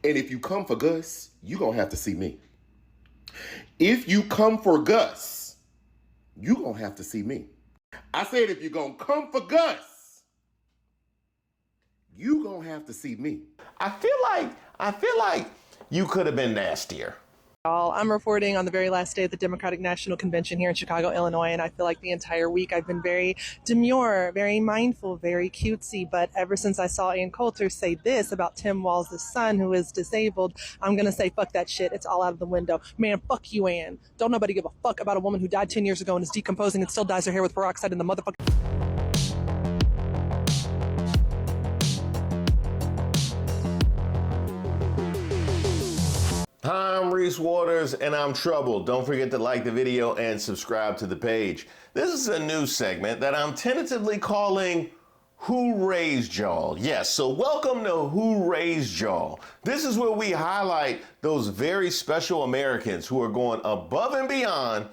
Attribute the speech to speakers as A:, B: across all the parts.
A: And if you come for Gus, you're going to have to see me. If you come for Gus, you're going to have to see me. I said if you're going to come for Gus, you're going to have to see me.
B: I feel like you could have been nastier.
C: I'm reporting on the very last day of the Democratic National Convention here in Chicago, Illinois, and I feel like the entire week I've been very demure, very mindful, very cutesy, but ever since I saw Ann Coulter say this about Tim Walz' son who is disabled, I'm going to say fuck that shit. It's all out of the window. Man, fuck you, Ann. Don't nobody give a fuck about a woman who died 10 years ago and is decomposing and still dyes her hair with peroxide in the motherfucking...
B: Hi, I'm Reese Waters and I'm troubled. Don't forget to like the video and subscribe to the page. This is a new segment that I'm tentatively calling Who Raised Y'all? Yes, so welcome to Who Raised Y'all? This is where we highlight those very special Americans who are going above and beyond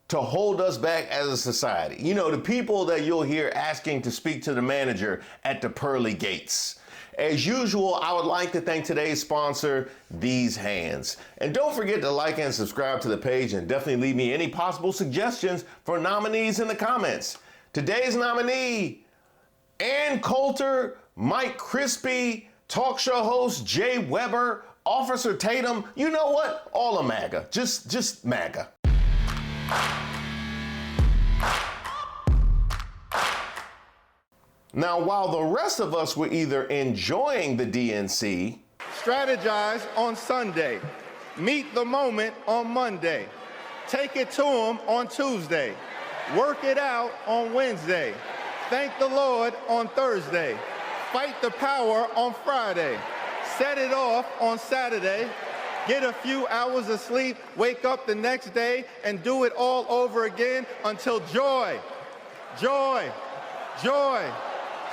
B: to hold us back as a society. You know, the people that you'll hear asking to speak to the manager at the pearly gates. As usual, I would like to thank today's sponsor, These Hands. And don't forget to like and subscribe to the page and definitely leave me any possible suggestions for nominees in the comments. Today's nominee, Ann Coulter, Mike Crispy, talk show host Jay Weber, Officer Tatum, you know what? All of MAGA, just MAGA. Now, while the rest of us were either enjoying the DNC,
D: strategize on Sunday, meet the moment on Monday, take it to them on Tuesday, work it out on Wednesday, thank the Lord on Thursday, fight the power on Friday, set it off on Saturday, get a few hours of sleep, wake up the next day, and do it all over again until joy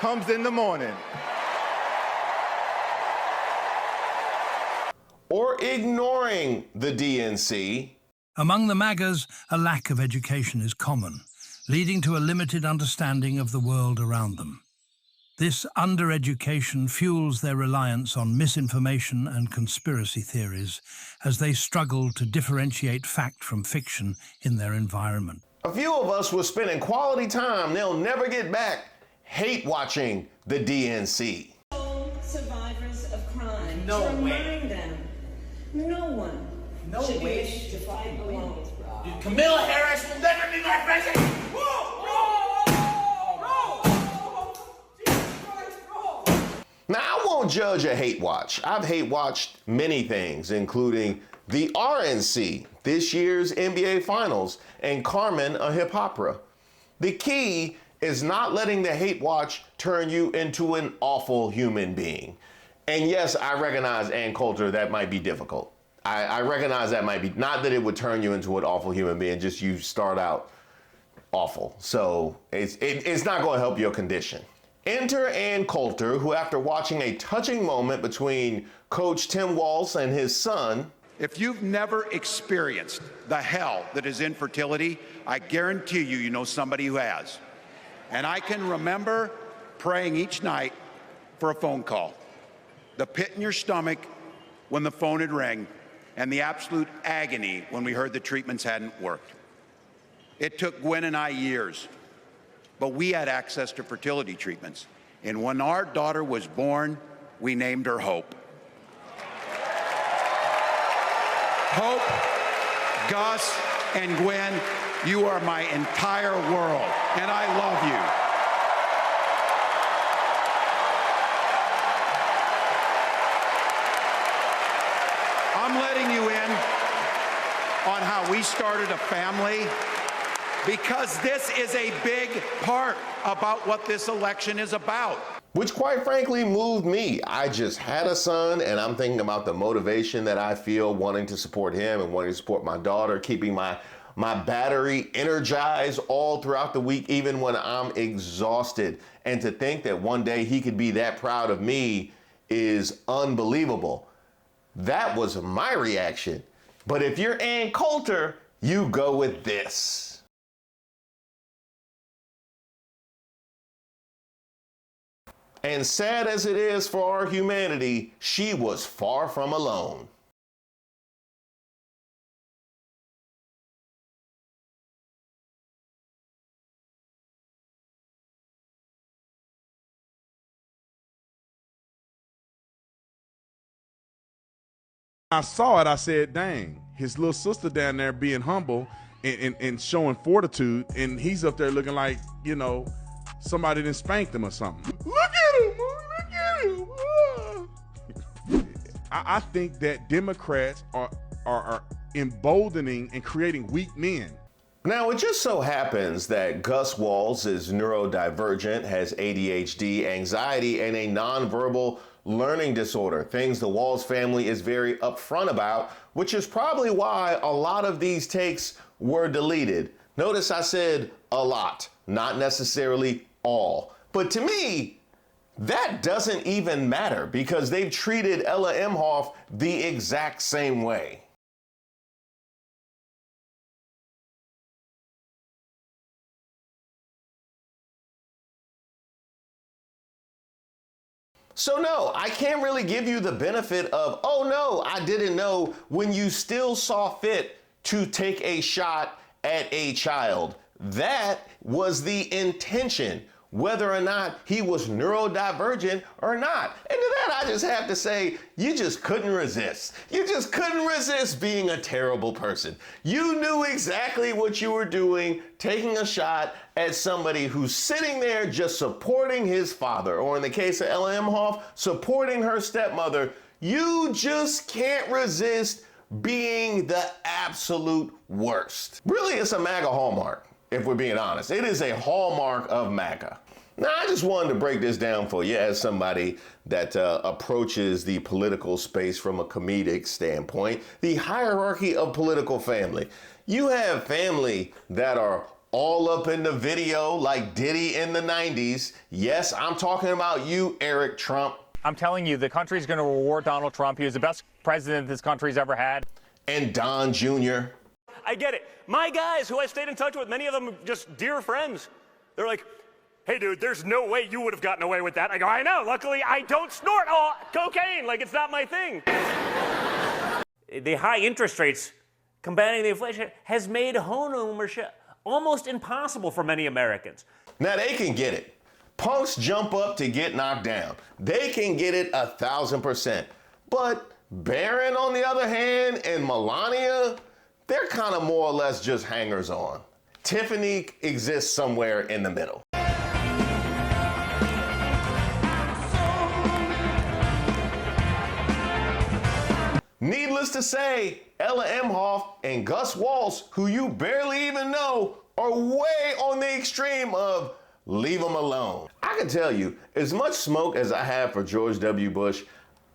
D: comes in the morning.
B: Or ignoring the DNC.
E: Among the MAGAs, a lack of education is common, leading to a limited understanding of the world around them. This undereducation fuels their reliance on misinformation and conspiracy theories as they struggle to differentiate fact from fiction in their environment.
B: A few of us were spending quality time they'll never get back hate watching the DNC.
F: Survivors of crime.
G: No
F: to
G: way.
F: Remind them, no one should be left to fight alone.
G: Dude, Camilla Harris will never be my president.
B: Now, I won't judge a hate watch. I've hate watched many things, including the RNC, this year's NBA Finals, and Carmen, a hip opera. The key is not letting the hate watch turn you into an awful human being. And yes, I recognize, Ann Coulter, that might be difficult. I recognize that might be, not that it would turn you into an awful human being, just you start out awful. So it's not going to help your condition. Enter Ann Coulter, who after watching a touching moment between Coach Tim Walz and his son.
H: If you've never experienced the hell that is infertility, I guarantee you know somebody who has. And I can remember praying each night for a phone call. The pit in your stomach when the phone had rang, and the absolute agony when we heard the treatments hadn't worked. It took Gwen and I years, but we had access to fertility treatments. And when our daughter was born, we named her Hope. Hope, Gus, and Gwen, you are my entire world, and I love you. I'm letting you in on how we started a family, because this is a big part about what this election is about.
B: Which quite frankly moved me. I just had a son and I'm thinking about the motivation that I feel wanting to support him and wanting to support my daughter, keeping my battery energized all throughout the week, even when I'm exhausted. And to think that one day he could be that proud of me is unbelievable. That was my reaction. But if you're Ann Coulter, you go with this. And sad as it is for our humanity, she was far from alone.
I: I saw it, I said, dang, his little sister down there being humble and showing fortitude, and he's up there looking like, you know, somebody done spanked him or something. Look at him, look at him. I think that Democrats are emboldening and creating weak men.
B: Now, it just so happens that Gus Walz is neurodivergent, has ADHD, anxiety, and a nonverbal learning disorder, things the Walz family is very upfront about, which is probably why a lot of these takes were deleted. Notice I said a lot, not necessarily all. But to me, that doesn't even matter because they've treated Ella Emhoff the exact same way. So no, I can't really give you the benefit of, oh no, I didn't know, when you still saw fit to take a shot at a child. That was the intention, whether or not he was neurodivergent or not. And to that, I just have to say, you just couldn't resist. You just couldn't resist being a terrible person. You knew exactly what you were doing, taking a shot at somebody who's sitting there just supporting his father, or in the case of Ella Emhoff, supporting her stepmother. You just can't resist being the absolute worst. Really, it's a MAGA hallmark, if we're being honest. It is a hallmark of MAGA. Now, I just wanted to break this down for you as somebody that approaches the political space from a comedic standpoint. The hierarchy of political family. You have family that are all up in the video like Diddy in the 90s. Yes, I'm talking about you, Eric Trump.
J: I'm telling you, the country's going to reward Donald Trump. He was the best president this country's ever had.
B: And Don Jr.
K: I get it. My guys who I stayed in touch with, many of them just dear friends. They're like, hey, dude, there's no way you would have gotten away with that. I go, I know. Luckily, I don't snort cocaine. Like, it's not my thing. The high interest rates combating the inflation has made homeownership almost impossible for many Americans.
B: Now, they can get it. Punks jump up to get knocked down. They can get it 1,000%. But Barron, on the other hand, and Melania, they're kind of more or less just hangers-on. Tiffany exists somewhere in the middle. Needless to say, Ella Emhoff and Gus Walz, who you barely even know, are way on the extreme of leave them alone. I can tell you, as much smoke as I have for George W. Bush,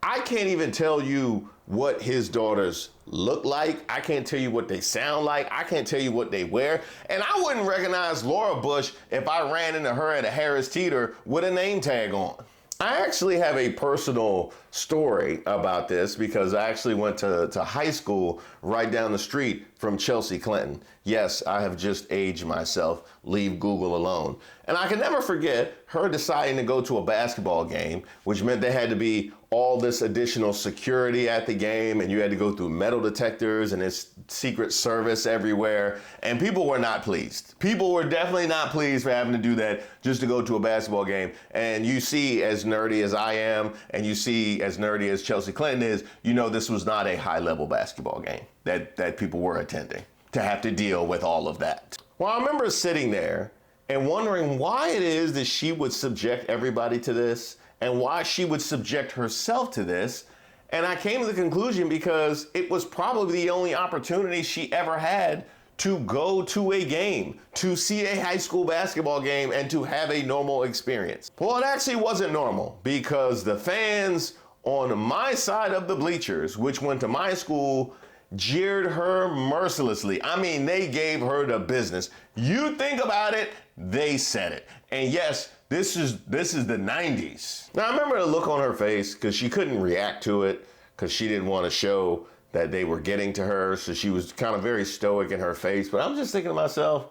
B: I can't even tell you what his daughters look like. I can't tell you what they sound like. I can't tell you what they wear. And I wouldn't recognize Laura Bush if I ran into her at a Harris Teeter with a name tag on. I actually have a personal story about this because I actually went to high school right down the street from Chelsea Clinton. Yes, I have just aged myself. Leave Google alone. And I can never forget her deciding to go to a basketball game, which meant there had to be all this additional security at the game, and you had to go through metal detectors and this secret service everywhere, and people were not pleased. People were definitely not pleased for having to do that just to go to a basketball game. And you see, as nerdy as I am, and you see as nerdy as Chelsea Clinton is, you know this was not a high-level basketball game that people were attending to have to deal with all of that. Well, I remember sitting there and wondering why it is that she would subject everybody to this and why she would subject herself to this. And I came to the conclusion because it was probably the only opportunity she ever had to go to a game, to see a high school basketball game, and to have a normal experience. Well, it actually wasn't normal because the fans on my side of the bleachers, which went to my school, jeered her mercilessly. I mean, they gave her the business. You think about it, they said it. And yes, this is the 90s. Now, I remember the look on her face because she couldn't react to it because she didn't want to show that they were getting to her. So she was kind of very stoic in her face. But I'm just thinking to myself,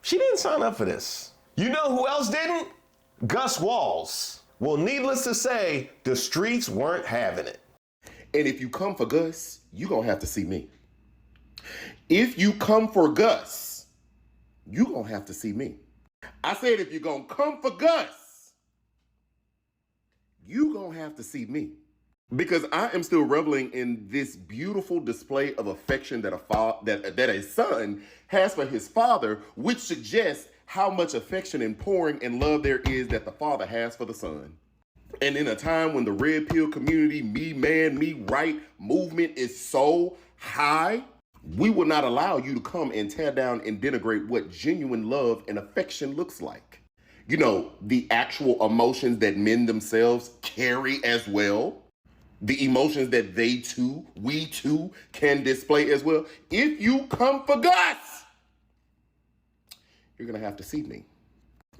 B: she didn't sign up for this. You know who else didn't? Gus Walz. Well, needless to say, the streets weren't having it.
A: And if you come for Gus, you're going to have to see me. If you come for Gus, you're going to have to see me. I said if you're going to come for Gus, you're going to have to see me. Because I am still reveling in this beautiful display of affection that a son has for his father, which suggests how much affection and pouring and love there is that the father has for the son. And in a time when the red pill community, me man, me right movement is so high, we will not allow you to come and tear down and denigrate what genuine love and affection looks like. You know, the actual emotions that men themselves carry as well. The emotions that they too, we too, can display as well. If you come for Gus, you're going to have to see me.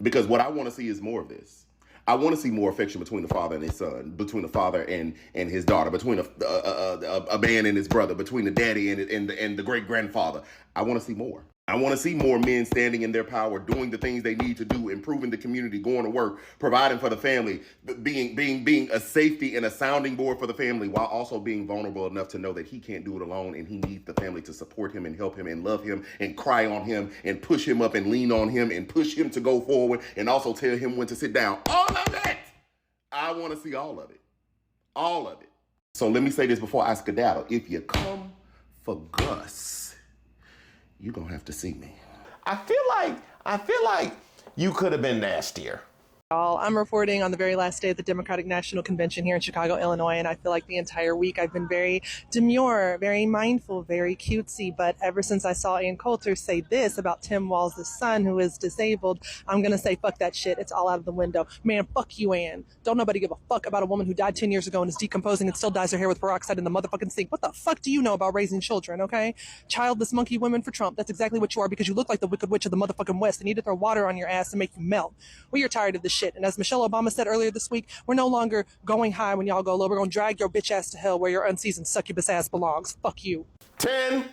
A: Because what I want to see is more of this. I want to see more affection between the father and his son, between the father and his daughter, between a man and his brother, between the daddy and the great-grandfather. I want to see more. I want to see more men standing in their power, doing the things they need to do, improving the community, going to work, providing for the family, being a safety and a sounding board for the family, while also being vulnerable enough to know that he can't do it alone and he needs the family to support him and help him and love him and cry on him and push him up and lean on him and push him to go forward and also tell him when to sit down. All of it! I want to see all of it. All of it. So let me say this before I skedaddle. If you come for Gus, you're going to have to see me.
B: I feel like you could have been nastier.
C: I'm reporting on the very last day of the Democratic National Convention here in Chicago, Illinois, and I feel like the entire week I've been very demure, very mindful, very cutesy, but ever since I saw Ann Coulter say this about Tim Walz' son who is disabled, I'm going to say fuck that shit. It's all out of the window. Man, fuck you, Ann. Don't nobody give a fuck about a woman who died 10 years ago and is decomposing and still dyes her hair with peroxide in the motherfucking sink. What the fuck do you know about raising children, okay? Childless monkey women for Trump. That's exactly what you are because you look like the Wicked Witch of the motherfucking West. They need to throw water on your ass and make you melt. We are tired of this shit. And as Michelle Obama said earlier this week, we're no longer going high when y'all go low. We're going to drag your bitch ass to hell where your unseasoned succubus ass belongs. Fuck you.
B: 10.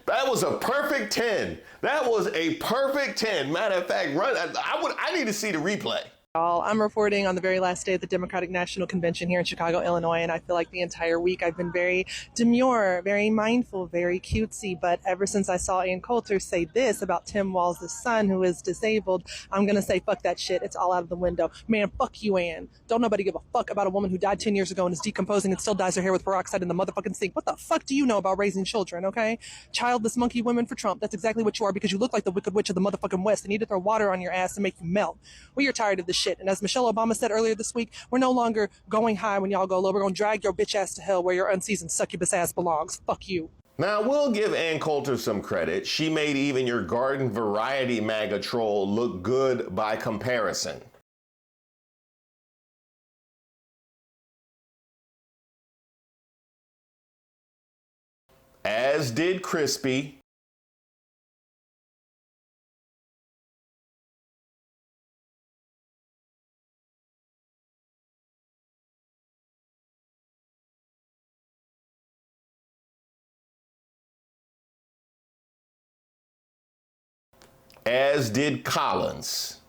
B: That was a perfect 10. That was a perfect 10. Matter of fact, I need to see the replay.
C: I'm reporting on the very last day of the Democratic National Convention here in Chicago, Illinois, and I feel like the entire week I've been very demure, very mindful, very cutesy, but ever since I saw Ann Coulter say this about Tim Walz' son who is disabled, I'm going to say fuck that shit. It's all out of the window. Man, fuck you, Ann. Don't nobody give a fuck about a woman who died 10 years ago and is decomposing and still dyes her hair with peroxide in the motherfucking sink. What the fuck do you know about raising children, okay? Childless monkey women for Trump. That's exactly what you are because you look like the Wicked Witch of the motherfucking West. They need to throw water on your ass and make you melt. We are tired of this shit. And as Michelle Obama said earlier this week, we're no longer going high when y'all go low. We're going to drag your bitch ass to hell where your unseasoned succubus ass belongs. Fuck you.
B: Now, we'll give Ann Coulter some credit. She made even your garden variety MAGA troll look good by comparison. As did Crispy. As did Collins.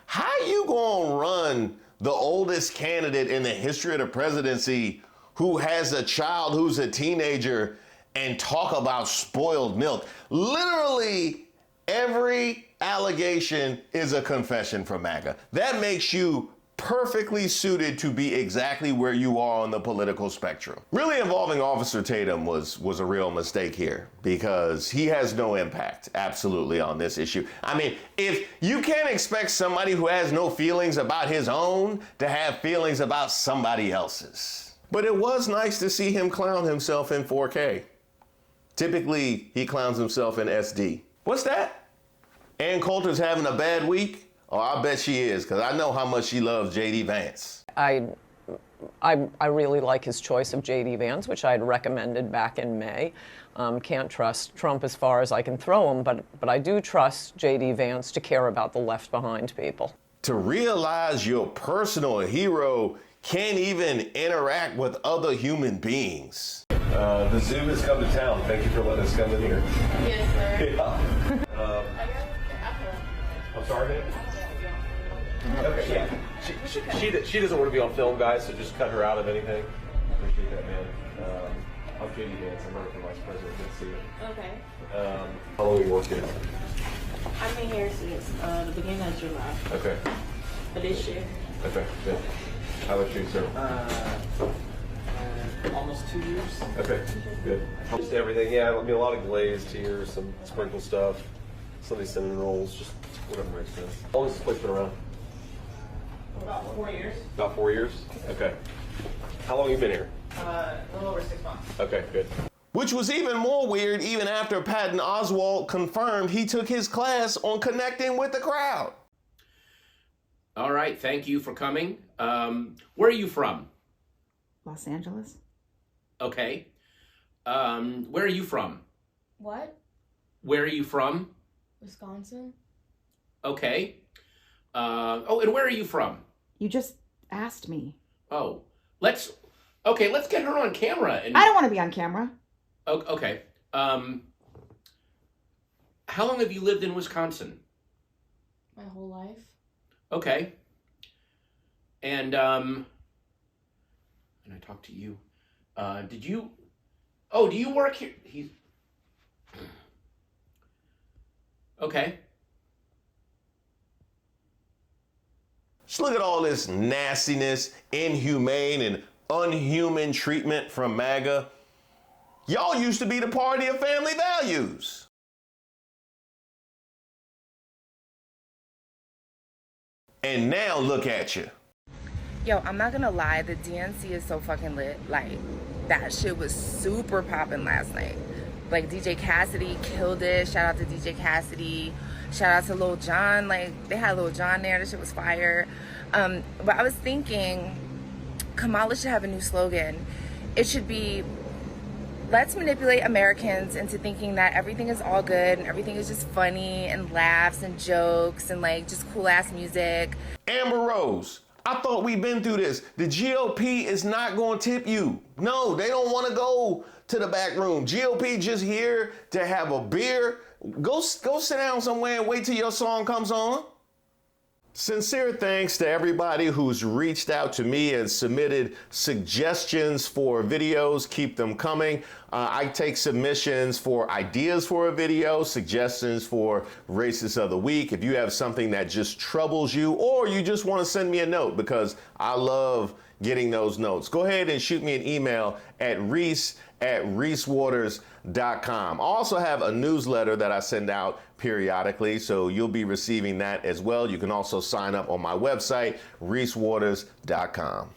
B: How you gonna run the oldest candidate in the history of the presidency who has a child who's a teenager and talk about spoiled milk? Literally every allegation is a confession from MAGA. That makes you perfectly suited to be exactly where you are on the political spectrum. Really involving Officer Tatum was a real mistake here because he has no impact, absolutely, on this issue. I mean, if you can't expect somebody who has no feelings about his own to have feelings about somebody else's. But it was nice to see him clown himself in 4K. Typically, he clowns himself in SD. What's that? Ann Coulter's having a bad week? Oh, I bet she is, because I know how much she loves J.D. Vance.
L: I really like his choice of J.D. Vance, which I had recommended back in May. Can't trust Trump as far as I can throw him, but I do trust J.D. Vance to care about the left behind people.
B: To realize your personal hero can't even interact with other human beings.
M: The zoo has come to town. Thank you for letting us come in here.
N: Yes, sir.
M: Yeah. I'm sorry, man? Okay, yeah. She doesn't want to be on film, guys, so just cut her out of anything. Appreciate that, man. I'm JD Vance. I'm running for vice president. Good to see you.
N: Okay.
M: How long have you worked here?
N: I've been here since the beginning of July.
M: Okay.
N: For this year.
M: Okay, good. How about you, sir?
O: Almost 2 years.
M: Okay, good. Just everything, yeah. I mean, a lot of glazed here, some sprinkle stuff, some of these cinnamon rolls, just whatever makes sense. How long has this place been around?
O: About 4 years.
M: About 4 years? Okay. How long have you been here?
O: A little over 6 months.
M: Okay, good.
B: Which was even more weird even after Patton Oswalt confirmed he took his class on connecting with the crowd.
P: All right, thank you for coming. Where are you from?
Q: Los Angeles.
P: Okay. Where are you from?
N: What?
P: Where are you from?
N: Wisconsin.
P: Okay. And where are you from?
Q: You just asked me.
P: Oh, let's get her on camera. And
Q: I don't want to be on camera.
P: Okay. How long have you lived in Wisconsin?
N: My whole life.
P: Okay. And I talked to you. Do you work here? Okay.
B: Just look at all this nastiness, inhumane and unhuman treatment from MAGA. Y'all used to be the party of family values. And now look at you.
R: Yo, I'm not gonna lie, the DNC is so fucking lit. Like, that shit was super popping last night. Like, DJ Cassidy killed it. Shout out to DJ Cassidy. Shout out to Lil Jon. Like, they had Lil Jon there. That shit was fire. But I was thinking, Kamala should have a new slogan. It should be, let's manipulate Americans into thinking that everything is all good and everything is just funny and laughs and jokes and, like, just cool-ass music.
B: Amber Rose, I thought we'd been through this. The GOP is not going to tip you. No, they don't want to go to the back room. GOP just here to have a beer. Go sit down somewhere and wait till your song comes on. Sincere thanks to everybody who's reached out to me and submitted suggestions for videos. Keep them coming. I take submissions for ideas for a video, suggestions for Racist of the Week. If you have something that just troubles you, or you just want to send me a note, because I love getting those notes, go ahead and shoot me an email at reese@reesewaters.com. I also have a newsletter that I send out periodically, so you'll be receiving that as well. You can also sign up on my website, reesewaters.com.